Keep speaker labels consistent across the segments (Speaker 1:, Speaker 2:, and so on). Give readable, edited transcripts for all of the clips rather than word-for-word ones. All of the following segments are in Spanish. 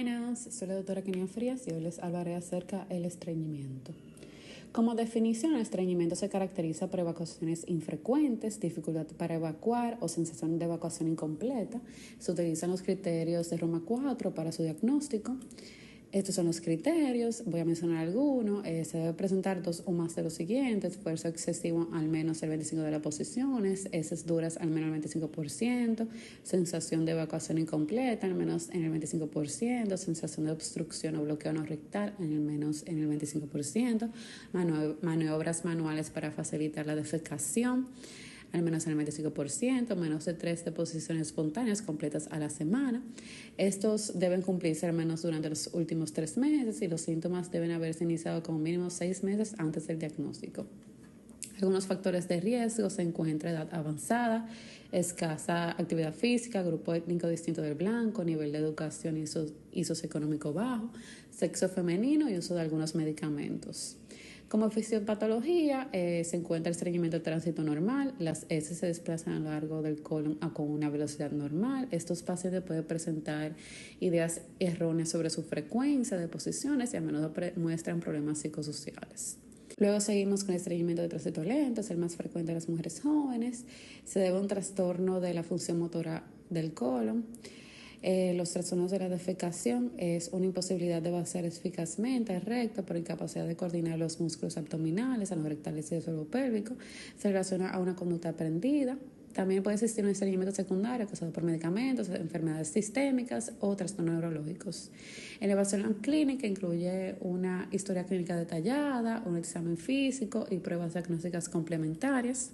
Speaker 1: Buenas, soy la doctora Kenia Frías y hoy les hablaré acerca del estreñimiento. Como definición, el estreñimiento se caracteriza por evacuaciones infrecuentes, dificultad para evacuar o sensación de evacuación incompleta. Se utilizan los criterios de Roma 4 para su diagnóstico. Estos son los criterios, voy a mencionar algunos. Se debe presentar 2 o más de los siguientes: esfuerzo excesivo al menos el 25% de las posiciones, heces duras al menos el 25%, sensación de evacuación incompleta al menos en el 25%, sensación de obstrucción o bloqueo no rectal al menos en el 25%, maniobras manuales para facilitar la defecación al menos en el 25%, menos de 3 deposiciones espontáneas completas a la semana. Estos deben cumplirse al menos durante los últimos 3 meses y los síntomas deben haberse iniciado como mínimo 6 meses antes del diagnóstico. Algunos factores de riesgo se encuentran: edad avanzada, escasa actividad física, grupo étnico distinto del blanco, nivel de educación y socioeconómico bajo, sexo femenino y uso de algunos medicamentos. Como fisiopatología se encuentra el estreñimiento de tránsito normal, las heces se desplazan a lo largo del colon con una velocidad normal. Estos pacientes pueden presentar ideas erróneas sobre su frecuencia de posiciones y a menudo muestran problemas psicosociales. Luego seguimos con el estreñimiento de tránsito lento, es el más frecuente en las mujeres jóvenes. Se debe a un trastorno de la función motora del colon. Los trastornos de la defecación es una imposibilidad de vaciar eficazmente el recto por incapacidad de coordinar los músculos abdominales, anorectales y del suelo pélvico. Se relaciona a una conducta aprendida. También puede existir un estreñimiento secundario causado por medicamentos, enfermedades sistémicas o trastornos neurológicos. En la evaluación clínica incluye una historia clínica detallada, un examen físico y pruebas diagnósticas complementarias.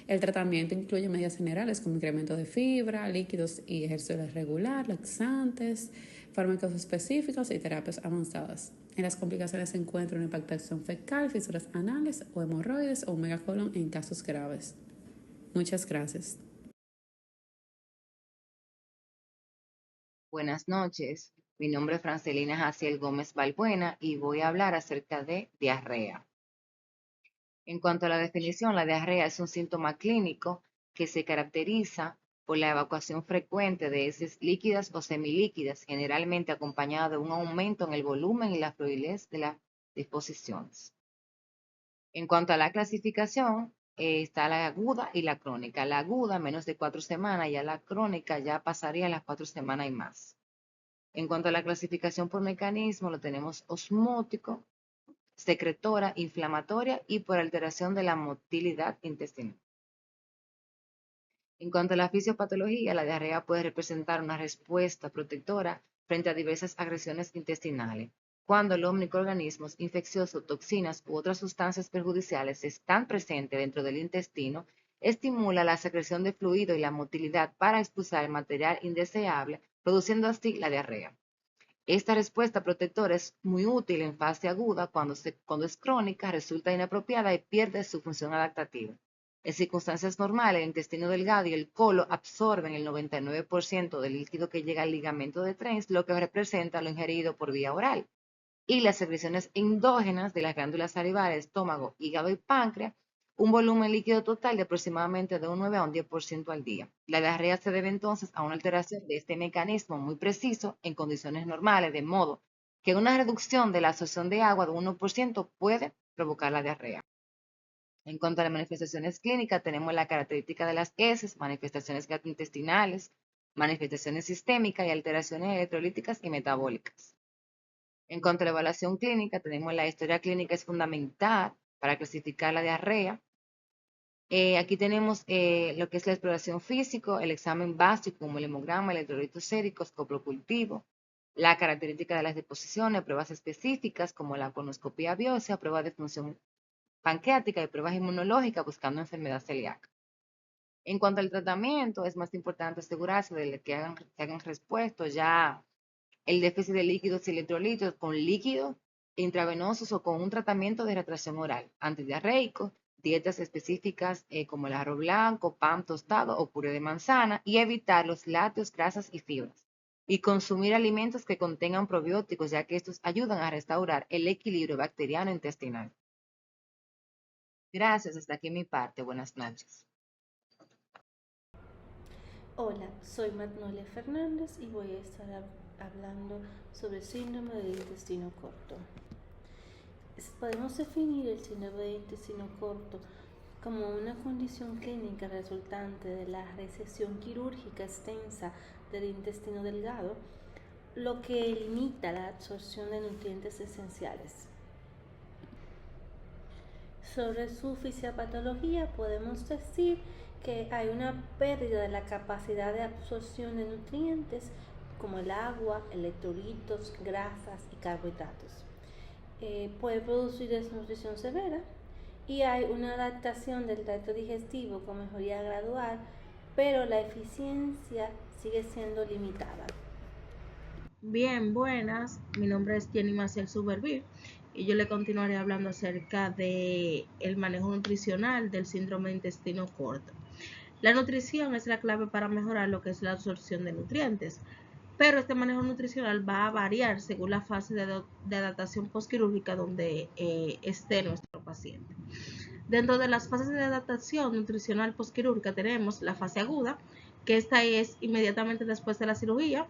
Speaker 1: El tratamiento incluye medidas generales como incremento de fibra, líquidos y ejercicio regular, laxantes, fármacos específicos y terapias avanzadas. En las complicaciones se encuentra una impactación fecal, fisuras anales o hemorroides o un megacolon en casos graves. Muchas gracias.
Speaker 2: Buenas noches, mi nombre es Francelina Jaciel Gómez Balbuena y voy a hablar acerca de diarrea. En cuanto a la definición, la diarrea es un síntoma clínico que se caracteriza por la evacuación frecuente de heces líquidas o semilíquidas, generalmente acompañada de un aumento en el volumen y la fluidez de las disposiciones. En cuanto a la clasificación, está la aguda y la crónica. La aguda, menos de 4 semanas, y la crónica ya pasaría las 4 semanas y más. En cuanto a la clasificación por mecanismo, lo tenemos osmótico, secretora, inflamatoria y por alteración de la motilidad intestinal. En cuanto a la fisiopatología, la diarrea puede representar una respuesta protectora frente a diversas agresiones intestinales. Cuando los microorganismos infecciosos, toxinas u otras sustancias perjudiciales están presentes dentro del intestino, estimula la secreción de fluido y la motilidad para expulsar el material indeseable, produciendo así la diarrea. Esta respuesta protectora es muy útil en fase aguda. Cuando es crónica, resulta inapropiada y pierde su función adaptativa. En circunstancias normales, el intestino delgado y el colon absorben el 99% del líquido que llega al ligamento de Trench, lo que representa lo ingerido por vía oral. Y las secreciones endógenas de las glándulas salivares, estómago, hígado y páncreas, un volumen líquido total de aproximadamente de un 9 a un 10% al día. La diarrea se debe entonces a una alteración de este mecanismo muy preciso en condiciones normales, de modo que una reducción de la absorción de agua de 1% puede provocar la diarrea. En cuanto a las manifestaciones clínicas, tenemos la característica de las heces, manifestaciones gastrointestinales, manifestaciones sistémicas y alteraciones electrolíticas y metabólicas. En cuanto a la evaluación clínica, tenemos la historia clínica es fundamental para clasificar la diarrea. Aquí tenemos lo que es la exploración física, el examen básico como el hemograma, electrolitos séricos, coprocultivo, la característica de las deposiciones, pruebas específicas como la colonoscopia biopsia, pruebas de función pancreática y pruebas inmunológicas buscando enfermedad celíaca. En cuanto al tratamiento, es más importante asegurarse de que hagan respuesta ya el déficit de líquidos y electrolitos con líquidos intravenosos o con un tratamiento de retracción oral, antidiarreico, dietas específicas como el arroz blanco, pan tostado o puré de manzana y evitar los lácteos, grasas y fibras. Y consumir alimentos que contengan probióticos, ya que estos ayudan a restaurar el equilibrio bacteriano intestinal. Gracias, hasta aquí mi parte. Buenas noches.
Speaker 3: Hola, soy Matnolia Fernández y voy a estar hablando sobre el síndrome del intestino corto. Podemos definir el síndrome del intestino corto como una condición clínica resultante de la resección quirúrgica extensa del intestino delgado, lo que limita la absorción de nutrientes esenciales. Sobre su fisiopatología podemos decir que hay una pérdida de la capacidad de absorción de nutrientes como el agua, electrolitos, grasas y carbohidratos. Puede producir desnutrición severa y hay una adaptación del tracto digestivo con mejoría gradual, pero la eficiencia sigue siendo limitada.
Speaker 4: Bien, buenas. Mi nombre es Jenny Maciel Suberville y yo le continuaré hablando acerca de el manejo nutricional del síndrome de intestino corto. La nutrición es la clave para mejorar lo que es la absorción de nutrientes, pero este manejo nutricional va a variar según la fase de adaptación postquirúrgica donde esté nuestro paciente. Dentro de las fases de adaptación nutricional postquirúrgica tenemos la fase aguda, que esta es inmediatamente después de la cirugía,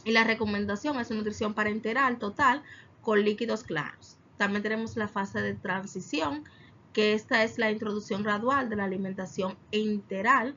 Speaker 4: y la recomendación es nutrición parenteral total con líquidos claros. También tenemos la fase de transición, que esta es la introducción gradual de la alimentación enteral.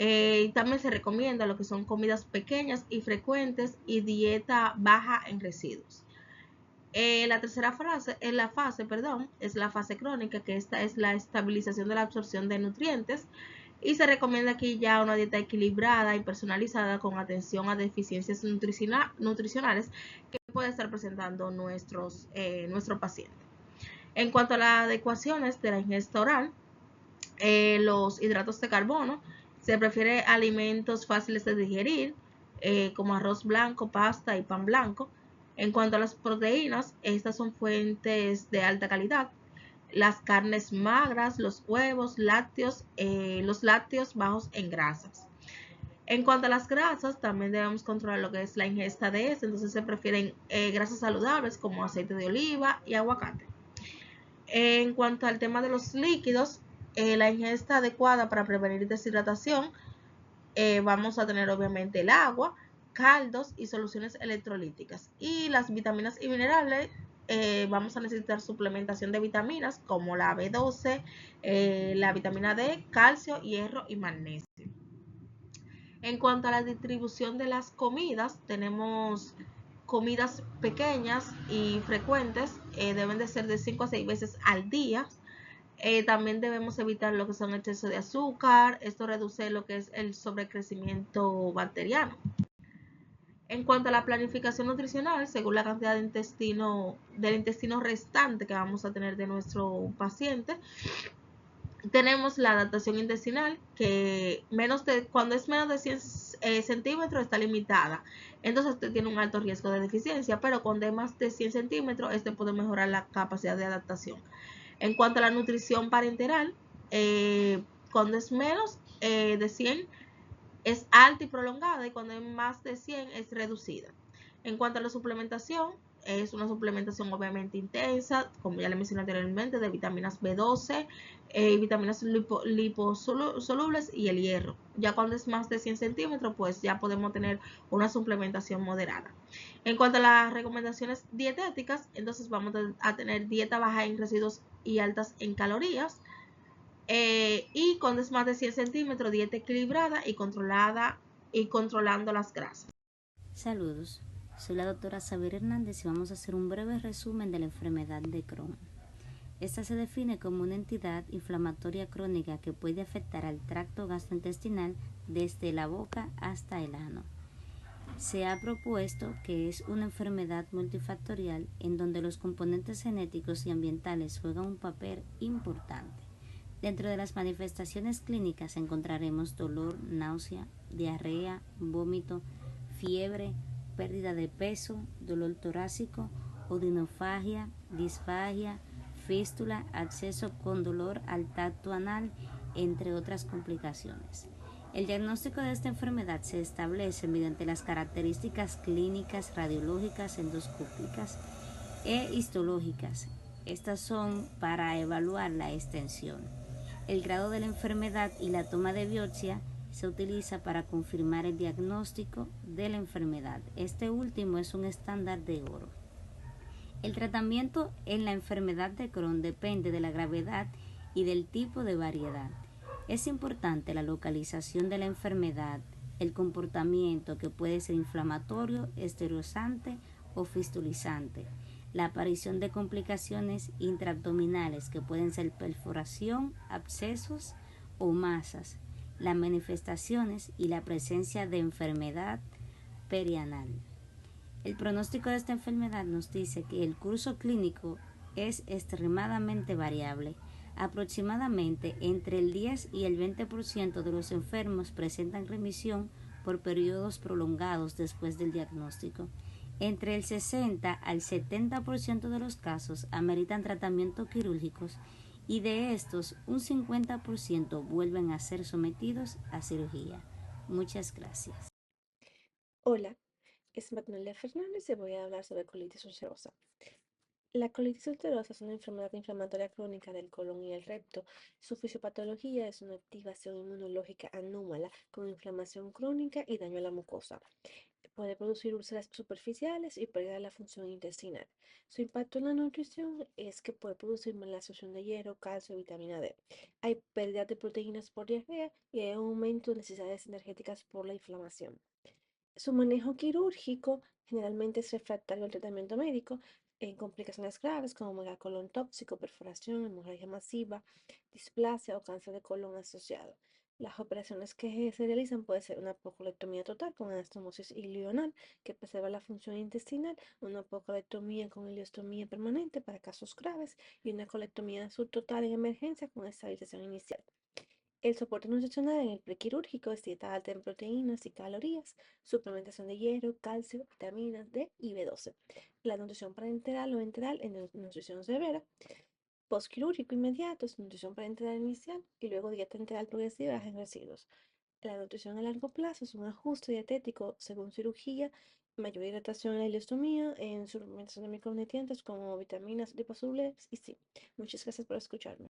Speaker 4: Y también se recomienda lo que son comidas pequeñas y frecuentes y dieta baja en residuos. La tercera fase, es la fase crónica, que esta es la estabilización de la absorción de nutrientes. Y se recomienda aquí ya una dieta equilibrada y personalizada con atención a deficiencias nutricionales que puede estar presentando nuestro paciente. En cuanto a las adecuaciones de la ingesta oral, los hidratos de carbono, se prefiere alimentos fáciles de digerir, como arroz blanco, pasta y pan blanco. En cuanto a las proteínas, estas son fuentes de alta calidad. Las carnes magras, los huevos, los lácteos bajos en grasas. En cuanto a las grasas, también debemos controlar lo que es la ingesta de entonces se prefieren grasas saludables como aceite de oliva y aguacate. En cuanto al tema de los líquidos, la ingesta adecuada para prevenir deshidratación, vamos a tener obviamente el agua, caldos y soluciones electrolíticas. Y las vitaminas y minerales, vamos a necesitar suplementación de vitaminas como la B12, la vitamina D, calcio, hierro y magnesio. En cuanto a la distribución de las comidas, tenemos comidas pequeñas y frecuentes, deben de ser de 5 a 6 veces al día. También debemos evitar lo que son exceso de azúcar, esto reduce lo que es el sobrecrecimiento bacteriano. En cuanto a la planificación nutricional, según la cantidad del intestino restante que vamos a tener de nuestro paciente, tenemos la adaptación intestinal, que cuando es menos de 100 centímetros está limitada. Entonces usted tiene un alto riesgo de deficiencia, pero cuando es más de 100 centímetros, este puede mejorar la capacidad de adaptación. En cuanto a la nutrición parenteral, cuando es menos de 100 es alta y prolongada, y cuando es más de 100 es reducida. En cuanto a la suplementación, es una suplementación obviamente intensa, como ya le mencioné anteriormente, de vitaminas B12, vitaminas liposolubles y el hierro. Ya cuando es más de 100 centímetros, pues ya podemos tener una suplementación moderada. En cuanto a las recomendaciones dietéticas, entonces vamos a tener dieta baja en residuos y altas en calorías. Y cuando es más de 100 centímetros, dieta equilibrada y controlando las grasas.
Speaker 5: Saludos, soy la doctora Xavier Hernández y vamos a hacer un breve resumen de la enfermedad de Crohn. Esta se define como una entidad inflamatoria crónica que puede afectar al tracto gastrointestinal desde la boca hasta el ano. Se ha propuesto que es una enfermedad multifactorial en donde los componentes genéticos y ambientales juegan un papel importante. Dentro de las manifestaciones clínicas encontraremos dolor, náusea, diarrea, vómito, fiebre, pérdida de peso, dolor torácico, odinofagia, disfagia, fístula, acceso con dolor al tacto anal, entre otras complicaciones. El diagnóstico de esta enfermedad se establece mediante las características clínicas, radiológicas, endoscópicas e histológicas. Estas son para evaluar la extensión, el grado de la enfermedad y la toma de biopsia se utiliza para confirmar el diagnóstico de la enfermedad. Este último es un estándar de oro. El tratamiento en la enfermedad de Crohn depende de la gravedad y del tipo de variedad. Es importante la localización de la enfermedad, el comportamiento que puede ser inflamatorio, esterilizante o fistulizante, la aparición de complicaciones intraabdominales que pueden ser perforación, abscesos o masas, las manifestaciones y la presencia de enfermedad perianal. El pronóstico de esta enfermedad nos dice que el curso clínico es extremadamente variable. Aproximadamente entre el 10 y el 20% de los enfermos presentan remisión por periodos prolongados después del diagnóstico. Entre el 60 al 70% de los casos ameritan tratamientos quirúrgicos y de estos un 50% vuelven a ser sometidos a cirugía. Muchas gracias.
Speaker 6: Hola, es Magnolia Fernández y voy a hablar sobre colitis ulcerosa. La colitis ulcerosa es una enfermedad inflamatoria crónica del colon y el recto. Su fisiopatología es una activación inmunológica anómala con inflamación crónica y daño a la mucosa. Puede producir úlceras superficiales y pérdida de la función intestinal. Su impacto en la nutrición es que puede producir mala absorción de hierro, calcio y vitamina D. Hay pérdida de proteínas por diarrea y hay un aumento de necesidades energéticas por la inflamación. Su manejo quirúrgico generalmente es refractario al tratamiento médico en complicaciones graves como megacolon tóxico, perforación, hemorragia masiva, displasia o cáncer de colon asociado. Las operaciones que se realizan puede ser una apocolectomía total con anastomosis ileoanal que preserva la función intestinal, una apocolectomía con ileostomía permanente para casos graves y una colectomía subtotal en emergencia con estabilización inicial. El soporte nutricional en el prequirúrgico es dieta alta en proteínas y calorías, suplementación de hierro, calcio, vitaminas D y B12. La nutrición parenteral o enteral en nutrición severa. Postquirúrgico inmediato es nutrición parenteral inicial y luego dieta enteral progresiva en residuos. La nutrición a largo plazo es un ajuste dietético según cirugía, mayor hidratación en la ileostomía, en suplementación de micronutrientes como vitaminas liposolubles y sí. Muchas gracias por escucharme.